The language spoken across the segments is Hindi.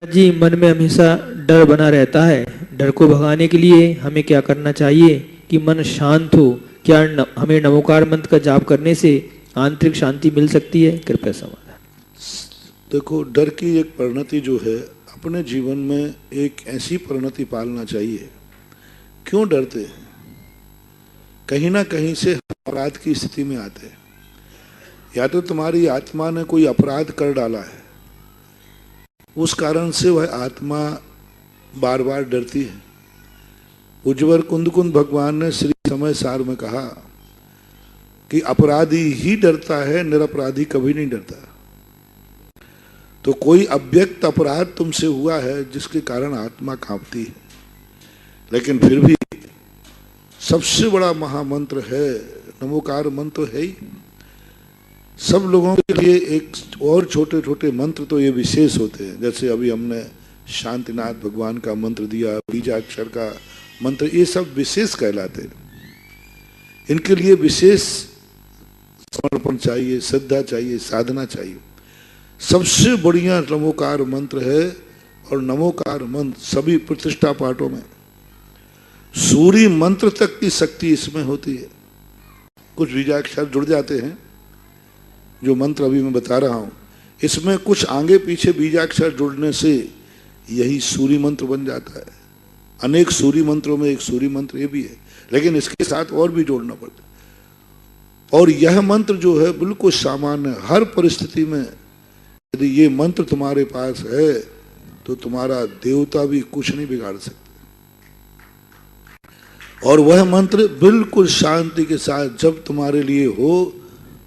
जी, मन में हमेशा डर बना रहता है। डर को भगाने के लिए हमें क्या करना चाहिए कि मन शांत हो? क्या हमें नमोकार मंत्र का जाप करने से आंतरिक शांति मिल सकती है? कृपया समाधान। देखो, डर की एक परिणति जो है अपने जीवन में एक ऐसी परिणति पालना चाहिए। क्यों डरते हैं? कहीं ना कहीं से अपराध की स्थिति में आते हैं। या तो तुम्हारी आत्मा ने कोई अपराध कर डाला है, उस कारण से वह आत्मा बार बार डरती है। उज्जवर कुंद भगवान ने श्री समय सार में कहा कि अपराधी ही डरता है, निरपराधी कभी नहीं डरता। तो कोई अव्यक्त अपराध तुमसे हुआ है जिसके कारण आत्मा कांपती है, लेकिन फिर भी सबसे बड़ा महामंत्र है नमोकार मंत्र है ही। सब लोगों के लिए एक और छोटे छोटे मंत्र तो ये विशेष होते हैं, जैसे अभी हमने शांतिनाथ भगवान का मंत्र दिया, बीजाक्षर का मंत्र, ये सब विशेष कहलाते हैं। इनके लिए विशेष समर्पण चाहिए, श्रद्धा चाहिए, साधना चाहिए। सबसे बढ़िया नमोकार मंत्र है, और नमोकार मंत्र सभी प्रतिष्ठा पाठों में सूर्य मंत्र तक की शक्ति इसमें होती है। कुछ बीजाक्षर जुड़ जाते हैं, जो मंत्र अभी मैं बता रहा हूं, इसमें कुछ आगे पीछे बीजाक्षर जुड़ने से यही सूर्य मंत्र बन जाता है। अनेक सूर्य मंत्रों में एक सूर्य मंत्र ये भी है, लेकिन इसके साथ और भी जोड़ना पड़ता है। और यह मंत्र जो है बिल्कुल सामान्य, हर परिस्थिति में यदि ये मंत्र तुम्हारे पास है तो तुम्हारा देवता भी कुछ नहीं बिगाड़ सकते। और वह मंत्र बिल्कुल शांति के साथ जब तुम्हारे लिए हो,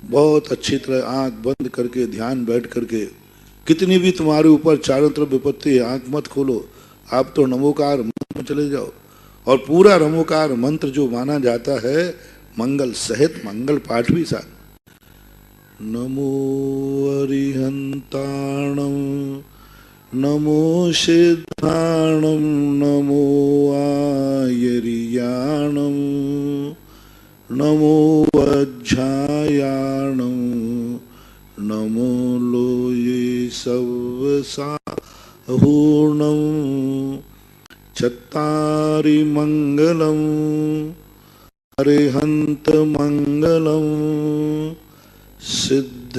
बहुत अच्छी तरह आंख बंद करके ध्यान बैठ करके, कितनी भी तुम्हारे ऊपर चारों तरफ विपत्ति है, आंख मत खोलो, आप तो नमोकार मंत्र में चले जाओ। और पूरा नमोकार मंत्र जो माना जाता है मंगल सहित, मंगल पाठ भी साथ। नमो अरिहंताणं नमो सिद्धाणं नमो आयर्याणं नमो वज्रायाणं नमो लोये सवसाहूर्णं चत्तारि मंगलम अरिहंत मंगलम सिद्ध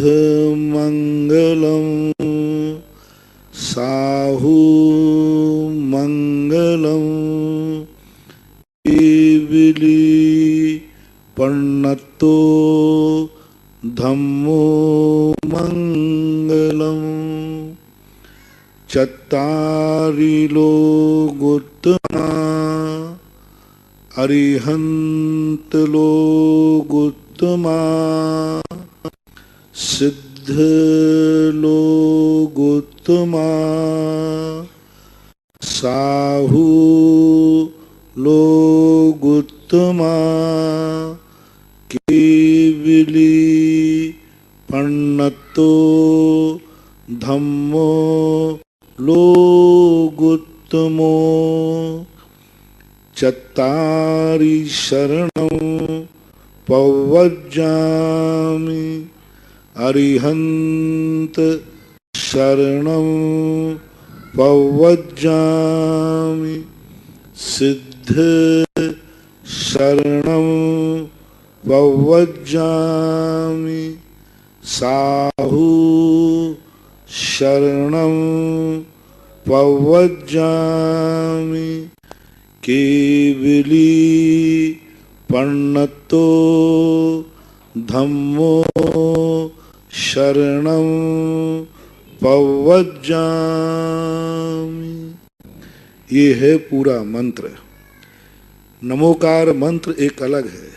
मंगलम साहू मंगलम केविली पन्नतो धम्मो मंगलम चत्तारि लोकोत्तमा अरिहंत लोकोत्तमा सिद्ध लोकोत्तमा साहू लोकोत्तमा केविली पन्नतो धम्मो लोकोत्तमो चत्तारि शरणं पवज्जामि अरिहंत शरणं पवज्जामि सिद्ध शरणं पवज्जामि साहू शरणं पवज्जामि केविली पन्नतो धम्मो शरणं पवज्जामि। ये है पूरा मंत्र। नमोकार मंत्र एक अलग है।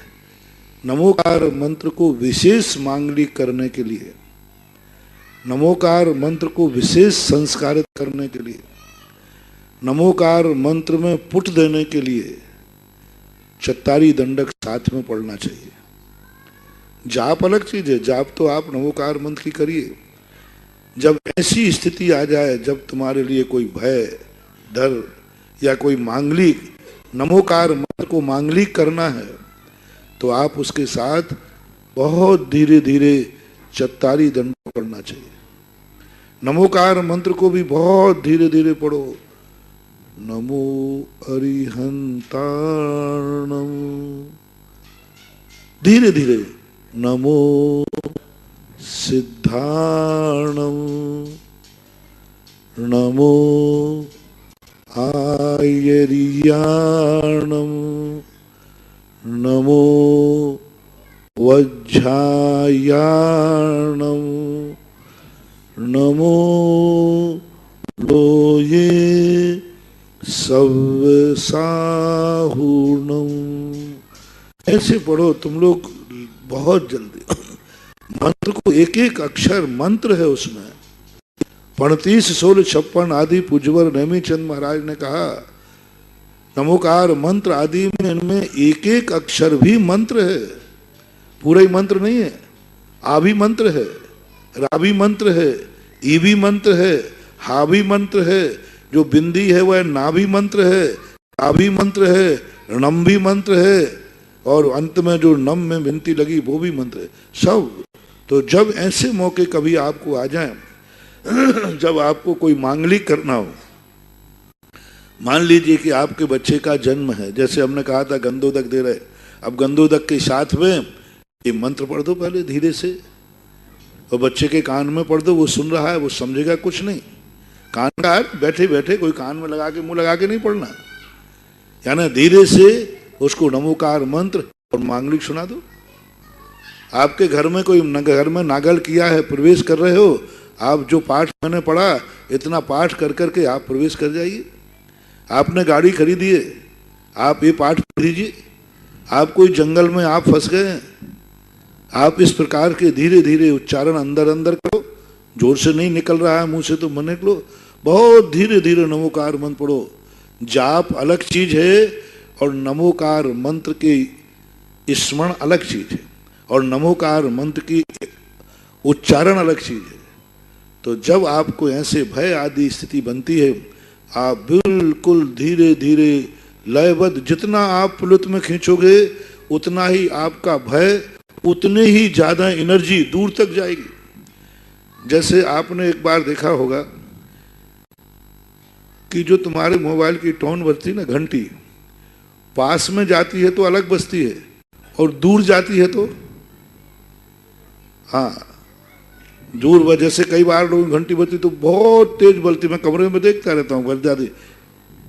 नमोकार मंत्र को विशेष मांगलिक करने के लिए, नमोकार मंत्र को विशेष संस्कारित करने के लिए, नमोकार मंत्र में पुट देने के लिए चत्तारी दंडक साथ में पढ़ना चाहिए। जाप अलग चीज है, जाप तो आप नमोकार मंत्र की करिए। जब ऐसी स्थिति आ जाए जब तुम्हारे लिए कोई भय, डर या कोई मांगलिक, नमोकार मंत्र को मांगलिक करना है, तो आप उसके साथ बहुत धीरे धीरे चत्तारी दंड पढ़ना चाहिए। नमोकार मंत्र को भी बहुत धीरे धीरे पढ़ो। नमो अरिहंताणम, धीरे धीरे। नमो सिद्धाणम, नमो आयर्याणम, नमो वज्झायाणम, नमो लोये सव्यसाहूर्णम। ऐसे पढ़ो तुम लोग बहुत जल्दी। मंत्र को एक एक अक्षर मंत्र है उसमें। 35, 16, 56 आदि पूज्यवर नेमीचंद महाराज ने कहा नमोकार मंत्र आदि में इनमें एक एक अक्षर भी मंत्र है, पूरा ही मंत्र नहीं है। आ भी मंत्र है, रा भी मंत्र है, ई भी मंत्र है, हा भी मंत्र है, जो बिंदी है वह ना भी मंत्र है, आ भी मंत्र है, णम भी मंत्र है, और अंत में जो नम में बिनती लगी वो भी मंत्र है, सब। तो जब ऐसे मौके कभी आपको आ जाए, जब आपको कोई मांगलिक करना हो, मान लीजिए कि आपके बच्चे का जन्म है, जैसे हमने कहा था गंधोदक दे रहे, अब गंधोदक के साथ में ये मंत्र पढ़ दो पहले धीरे से, और बच्चे के कान में पढ़ दो, वो सुन रहा है, वो समझेगा कुछ नहीं। कान का बैठे बैठे कोई कान में लगा के मुंह लगा के नहीं पढ़ना, यानी धीरे से उसको नमोकार मंत्र और मांगलिक सुना दो। आपके घर में कोई घर में नागल किया है, प्रवेश कर रहे हो, आप जो पाठ मैंने पढ़ा इतना पाठ कर करके आप प्रवेश कर जाइए। आपने गाड़ी खरीदी है, आप ये पाठ पढ़ लीजिए। आप कोई जंगल में आप फंस गए हैं, आप इस प्रकार के धीरे धीरे उच्चारण अंदर अंदर करो, जोर से नहीं निकल रहा है मुंह से तो मन निकलो, बहुत धीरे धीरे नमोकार मंत्र पढ़ो। जाप अलग चीज है और नमोकार मंत्र के स्मरण अलग चीज है, और नमोकार मंत्र की उच्चारण अलग चीज है। तो जब आपको ऐसे भय आदि स्थिति बनती है, आप बिल्कुल धीरे धीरे लयबद्ध, जितना आप पुलुत में खींचोगे उतना ही आपका भय, उतने ही ज्यादा एनर्जी दूर तक जाएगी। जैसे आपने एक बार देखा होगा कि जो तुम्हारे मोबाइल की टोन बजती ना, घंटी, पास में जाती है तो अलग बजती है और दूर जाती है तो, हाँ, दूर वजह से कई बार लोग घंटी बजती तो बहुत तेज बजती, मैं कमरे में देखता रहता हूँ बज जाती,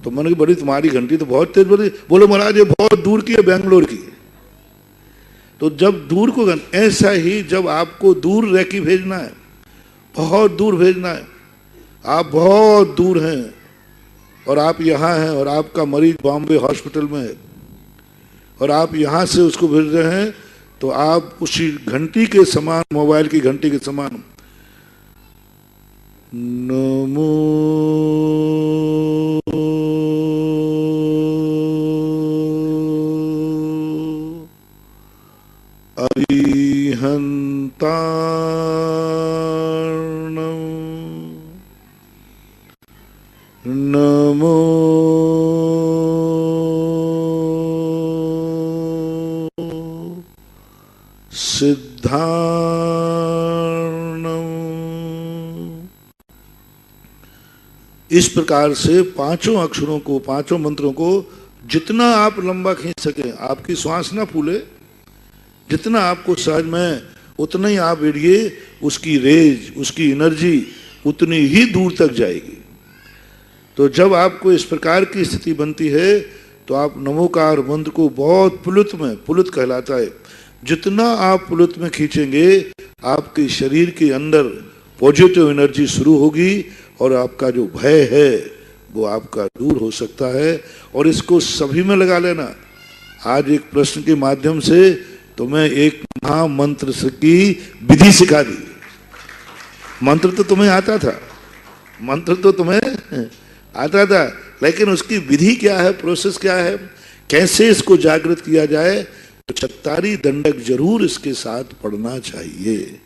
तो मैंने कहा बड़ी तुम्हारी घंटी तो बहुत तेज बजती। बोले महाराज ये बहुत दूर की है, बेंगलोर की। तो जब दूर को, ऐसा ही जब आपको दूर रह के भेजना है, बहुत दूर भेजना है, आप बहुत दूर हैं और आप यहाँ हैं और आपका मरीज बॉम्बे हॉस्पिटल में है और आप यहाँ से उसको भेज रहे हैं, तो आप उसी घंटी के समान, मोबाइल की घंटी के समान नमो अरिहंताणम, नमो सिद्धाणम। इस प्रकार से पांचों अक्षरों को, पांचों मंत्रों को जितना आप लंबा खींच सके, आपकी श्वास ना फूले, जितना आपको सहज में उतना ही आप एड़िए, उसकी रेज, उसकी एनर्जी उतनी ही दूर तक जाएगी। तो जब आपको इस प्रकार की स्थिति बनती है तो आप नमोकार मंत्र को बहुत पुलुत में, पुलुत कहलाता है, जितना आप पुलुत में खींचेंगे आपके शरीर के अंदर पॉजिटिव एनर्जी शुरू होगी और आपका जो भय है वो आपका दूर हो सकता है। और इसको सभी में लगा लेना। आज एक प्रश्न के माध्यम से तुम्हें एक महामंत्र की विधि सिखा दी। मंत्र तो तुम्हें आता था, मंत्र तो तुम्हें आता था, लेकिन उसकी विधि क्या है, प्रोसेस क्या है, कैसे इसको जागृत किया जाए, तो चत्तारी दंडक जरूर इसके साथ पढ़ना चाहिए।